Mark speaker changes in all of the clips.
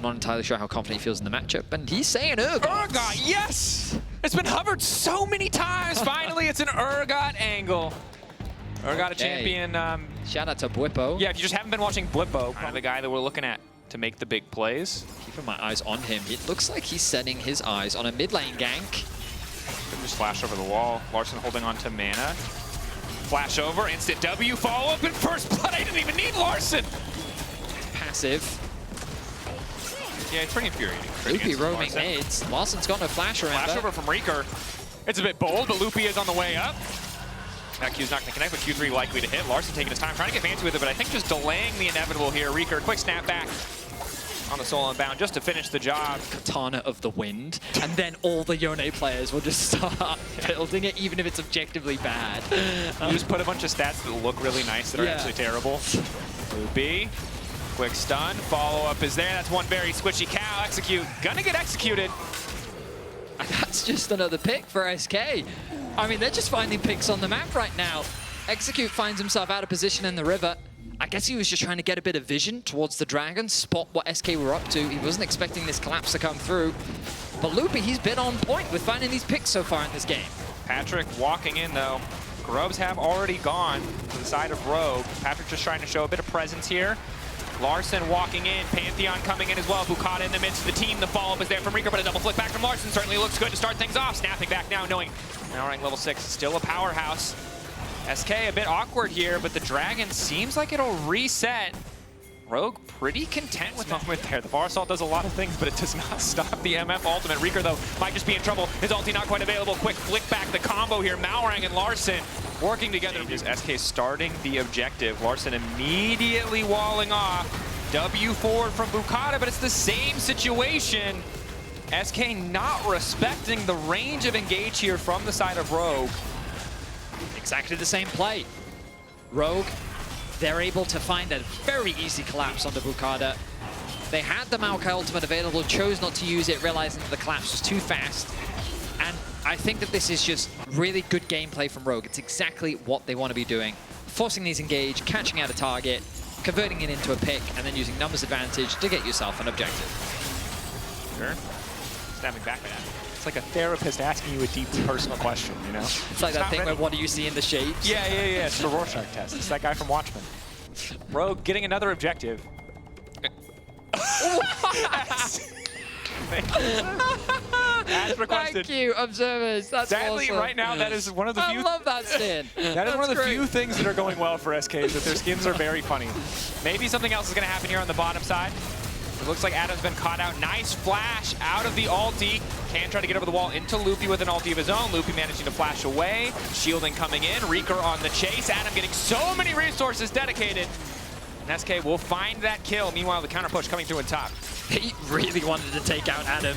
Speaker 1: I'm not entirely sure how confident he feels in the matchup, and he's saying Urgot.
Speaker 2: Urgot, yes! It's been hovered so many times. Finally, it's an Urgot angle. Urgot, a champion.
Speaker 1: Shout out to Blippo.
Speaker 2: Yeah, if you just haven't been watching Blippo, kind of the guy that we're looking at to make the big plays.
Speaker 1: Keeping my eyes on him. It looks like he's setting his eyes on a mid lane gank.
Speaker 2: Just flash over the wall. Larson holding on to mana. Flash over, instant W, follow up in first blood. I didn't even need Larson.
Speaker 1: Passive.
Speaker 2: Yeah, it's pretty infuriating.
Speaker 1: Loopy roaming nades. Larson's got no flash around.
Speaker 2: Flash over from Reeker. It's a bit bold, but Loopy is on the way up. That Q's not going to connect, but Q3 likely to hit. Larson taking his time, trying to get fancy with it, but I think just delaying the inevitable here. Reeker, quick snap back on the soul unbound just to finish the job.
Speaker 1: Katana of the wind, and then all the Yone players will just start building it, even if it's objectively bad.
Speaker 2: You just put a bunch of stats that look really nice that are actually terrible. Loopy, quick stun, follow-up is there. That's one very squishy cow. Execute, gonna get executed.
Speaker 1: That's just another pick for SK. I mean, they're just finding picks on the map right now. Execute finds himself out of position in the river. I guess he was just trying to get a bit of vision towards the dragon, spot what SK were up to. He wasn't expecting this collapse to come through. But Loopy, he's been on point with finding these picks so far in this game.
Speaker 2: Patrick walking in, though. Grubs have already gone to the side of Rogue. Patrick just trying to show a bit of presence here. Larson walking in, Pantheon coming in as well. Bukata in the midst of the team. The follow-up is there from Reeker, but a double flick back from Larson certainly looks good to start things off. Snapping back now, knowing now rank level 6 is still a powerhouse. SK a bit awkward here, but the Dragon seems like it'll reset. Rogue pretty content with the moment there. The Bar Assault does a lot of things, but it does not stop the MF ultimate. Reeker, though, might just be in trouble. His ulti not quite available. Quick flick back the combo here. Malrang and Larson working together. Just SK starting the objective. Larson immediately walling off. W forward from Bukata, but it's the same situation. SK not respecting the range of engage here from the side of Rogue.
Speaker 1: Exactly the same play. Rogue, they're able to find a very easy collapse onto Bukata. They had the Maokai ultimate available, chose not to use it, realizing that the collapse was too fast. And I think that this is just really good gameplay from Rogue. It's exactly what they want to be doing. Forcing these engage, catching out a target, converting it into a pick, and then using numbers advantage to get yourself an objective.
Speaker 2: Sure. Snapping back at that. It's like a therapist asking you a deeply personal question, you know?
Speaker 1: It's like that thing where what do you see in the shapes?
Speaker 2: Yeah. It's the Rorschach test. It's that guy from Watchmen. Rogue getting another objective. As requested.
Speaker 1: Thank you, observers. That's
Speaker 2: Sadly,
Speaker 1: awesome.
Speaker 2: right now, that is one of the few...
Speaker 1: I love that Stin.
Speaker 2: That is one of the few things that are going well for SK, is that their skins are very funny. Maybe something else is going to happen here on the bottom side. It looks like Adam's been caught out. Nice flash out of the ulti. Can try to get over the wall into Loopy with an ulti of his own. Loopy managing to flash away. Shielding coming in. Reeker on the chase. Adam getting so many resources dedicated. And SK will find that kill. Meanwhile, the counter push coming through in top.
Speaker 1: He really wanted to take out Adam.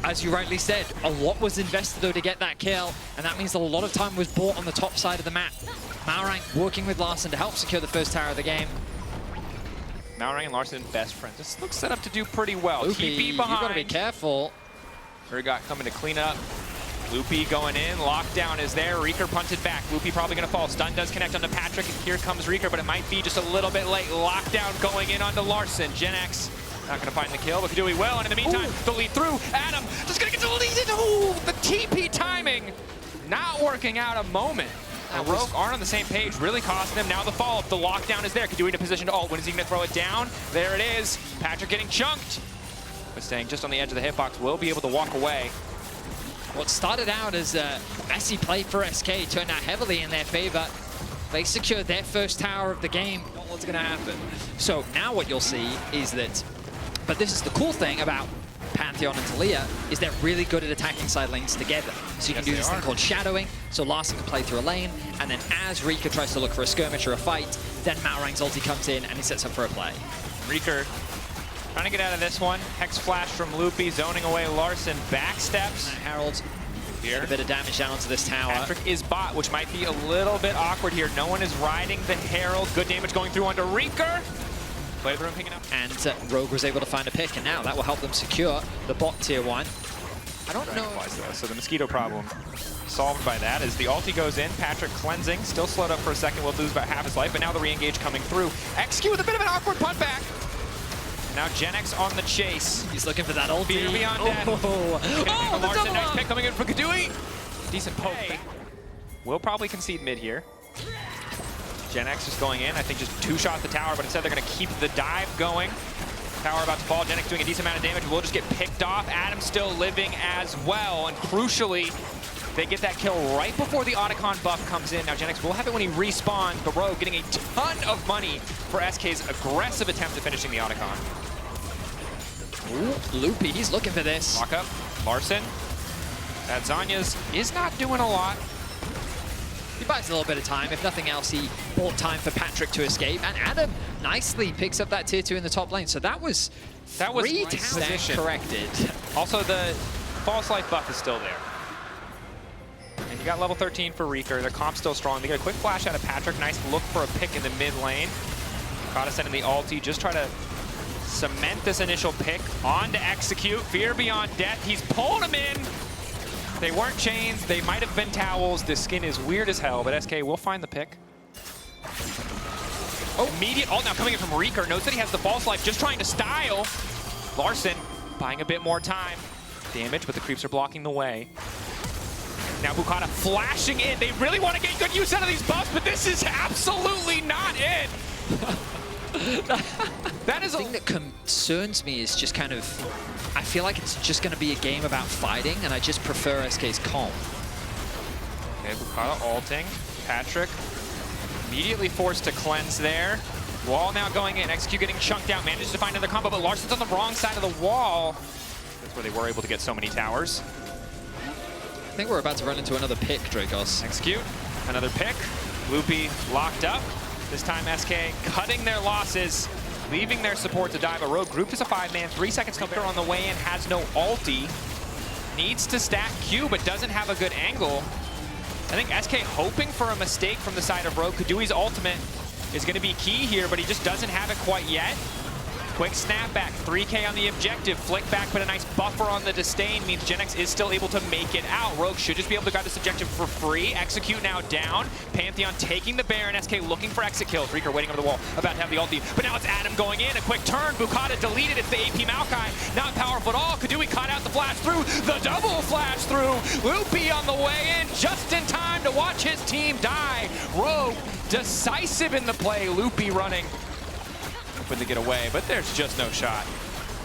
Speaker 1: As you rightly said, a lot was invested though to get that kill, and that means a lot of time was bought on the top side of the map. Malrang working with Larson to help secure the first tower of the game.
Speaker 2: Malrang and Larson, best friends. This looks set up to do pretty well.
Speaker 1: Loopy,
Speaker 2: TP behind.
Speaker 1: You've got to be careful.
Speaker 2: Urgot coming to clean up. Loopy going in. Lockdown is there. Reeker punted back. Loopy probably going to fall. Stun does connect onto Patrick, and here comes Reeker, but it might be just a little bit late. Lockdown going in onto Larson. Gen X not going to find the kill, but Kadui will. And in the meantime, the lead through. Adam just going to get the lead. Ooh, the TP timing not working out a moment. And Rogue aren't on the same page, really costing them. Now the follow-up, the lockdown is there. Kadui in a position to ult. When is he going to throw it down? There it is. Patrick getting chunked, but staying just on the edge of the hitbox, will be able to walk away.
Speaker 1: What started out as a messy play for SK turned out heavily in their favor. They secured their first tower of the game. Not what's going to happen. So now what you'll see is that, but this is the cool thing about Pantheon and Taliyah, is they're really good at attacking side lanes together. So you can do this thing called shadowing, so Larson can play through a lane, and then as Reeker tries to look for a skirmish or a fight, then Malrang's ulti comes in and he sets up for a play.
Speaker 2: Reeker trying to get out of this one. Hex flash from Loopy, zoning away Larson, backsteps.
Speaker 1: Harold here. A bit of damage down onto this tower.
Speaker 2: Patrick is bot, which might be a little bit awkward here. No one is riding the Herald. Good damage going through onto Reeker. Play the room picking up.
Speaker 1: And Rogue was able to find a pick, and now that will help them secure the bot tier 1. I don't know.
Speaker 2: So the mosquito problem solved by that as the ulti goes in. Patrick cleansing, still slowed up for a second, will lose about half his life, but now the re-engage coming through. Execute with a bit of an awkward punt back. Now Gen X on the chase.
Speaker 1: He's looking for that ulti.
Speaker 2: Fear beyond death.
Speaker 1: Oh, the double
Speaker 2: nice
Speaker 1: up.
Speaker 2: pick coming in for Kadui. Decent poke. We'll probably concede mid here. Gen X is going in. I think just two-shot the tower, but instead they're going to keep the dive going. Tower about to fall. Gen X doing a decent amount of damage. We'll just get picked off. Adam still living as well. And crucially, they get that kill right before the Otacon buff comes in. Now Gen X will have it when he respawns, but Rogue getting a ton of money for SK's aggressive attempt at finishing the Otacon.
Speaker 1: Ooh, Loopy, he's looking for this.
Speaker 2: Walk up, Larson. That Zanya's is not doing a lot.
Speaker 1: He buys a little bit of time. If nothing else, he bought time for Patrick to escape. And Adam nicely picks up that tier 2 in the top lane. So that was three towers
Speaker 2: position
Speaker 1: corrected.
Speaker 2: Also, the false life buff is still there. And you got level 13 for Reeker. Their comp's still strong. They get a quick flash out of Patrick. Nice look for a pick in the mid lane. Kata sending the ulti. Just try to cement this initial pick. On to execute. Fear beyond death. He's pulling him in. They weren't chains. They might have been towels. This skin is weird as hell, but SK will find the pick. Oh, immediate ult now coming in from Reeker. Knows that he has the false life. Just trying to style. Larson buying a bit more time. Damage, but the creeps are blocking the way. Now Bukata flashing in. They really want to get good use out of these buffs, but this is absolutely not it. That is
Speaker 1: the thing that concerns me is just kind of, I feel like it's just going to be a game about fighting, and I just prefer SK's calm.
Speaker 2: Okay, Bukata ulting. Patrick immediately forced to cleanse there. Wall now going in. Execute getting chunked out. Manages to find another combo, but Larson's on the wrong side of the wall. That's where they were able to get so many towers.
Speaker 1: I think we're about to run into another pick, Dracos.
Speaker 2: Execute. Another pick. Loopy locked up. This time SK cutting their losses, leaving their support to die. But Rogue grouped as a 5-man, 3 seconds to on the way in, has no ulti. Needs to stack Q, but doesn't have a good angle. I think SK hoping for a mistake from the side of Rogue. Kadui's ultimate is going to be key here, but he just doesn't have it quite yet. Quick snapback, 3K on the objective, flick back, but a nice buffer on the disdain means Gen X is still able to make it out. Rogue should just be able to grab this objective for free. Execute now down. Pantheon taking the Baron. SK looking for exit kills. Reeker waiting over the wall, about to have the ulti. But now it's Adam going in. A quick turn. Bukata deleted. It's the AP Maokai. Not powerful at all. Kadui caught out the flash through. The double flash through. Loopy on the way in, just in time to watch his team die. Rogue decisive in the play. Loopy running. Hoping to get away, but there's just no shot.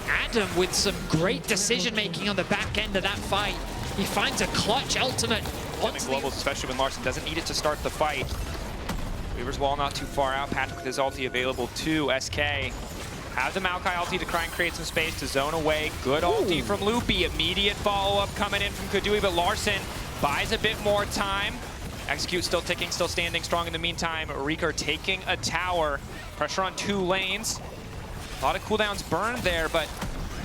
Speaker 1: Adam with some great decision-making on the back end of that fight. He finds a clutch ultimate.
Speaker 2: Once the globals, especially when Larson doesn't need it to start the fight. Weaver's Wall not too far out. Patrick with his ulti available to SK. Have the Maokai ulti to try and create some space to zone away. Good ulti from Loopy. Immediate follow-up coming in from Kadui, but Larson buys a bit more time. Execute still ticking, still standing strong in the meantime. Reeker taking a tower. Pressure on 2 lanes. A lot of cooldowns burned there, but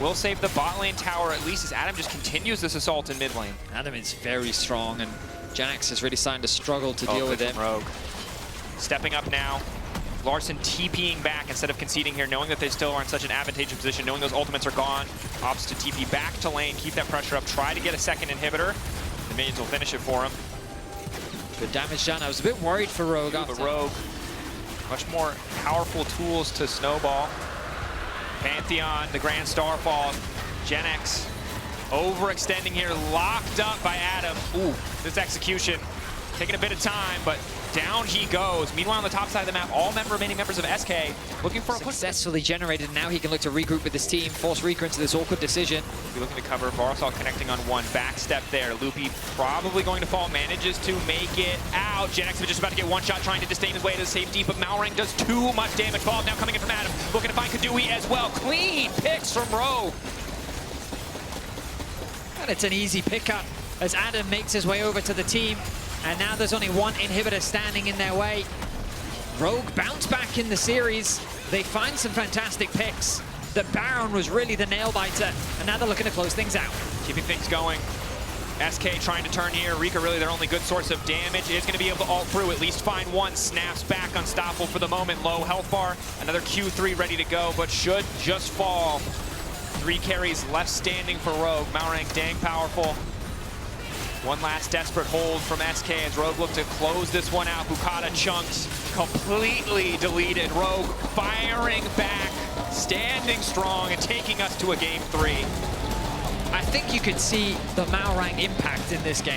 Speaker 2: will save the bot lane tower at least as Adam just continues this assault in mid lane.
Speaker 1: Adam is very strong, and Gen X is really starting to struggle to deal with him.
Speaker 2: Rogue. Stepping up now. Larson TPing back instead of conceding here, knowing that they still are in such an advantageous position, knowing those ultimates are gone. Opts to TP back to lane, keep that pressure up, try to get a second inhibitor. The minions will finish it for him.
Speaker 1: Good damage done. I was a bit worried for Rogue.
Speaker 2: The Rogue, much more powerful tools to snowball. Pantheon, the Grand Starfall. Gen X overextending here, locked up by Adam. Ooh, this execution taking a bit of time, but down he goes. Meanwhile, on the top side of the map, all remaining members of SK looking for a
Speaker 1: successfully generated. Now he can look to regroup with his team, force Reeker into this awkward decision.
Speaker 2: Be looking to cover. Varsal connecting on one backstep there. Loopy probably going to fall, manages to make it out. Gen X is just about to get one shot, trying to disdain his way to safety, but Malrang does too much damage. Fall now coming in from Adam, looking to find Kadui as well. Clean picks from Rogue.
Speaker 1: And it's an easy pickup as Adam makes his way over to the team. And now there's only one inhibitor standing in their way. Rogue bounce back in the series. They find some fantastic picks. The Baron was really the nail-biter, and now they're looking to close things out.
Speaker 2: Keeping things going. SK trying to turn here. Reeker really their only good source of damage. Is going to be able to ult through, at least find one. Snaps back, unstoppable for the moment. Low health bar. Another Q3 ready to go, but should just fall. 3 carries left standing for Rogue. Malrang dang powerful. One last desperate hold from SK as Rogue look to close this one out. Bukata chunks completely deleted. Rogue firing back. standing strong and taking us to a game 3.
Speaker 1: I think you could see the Malrang impact in this game.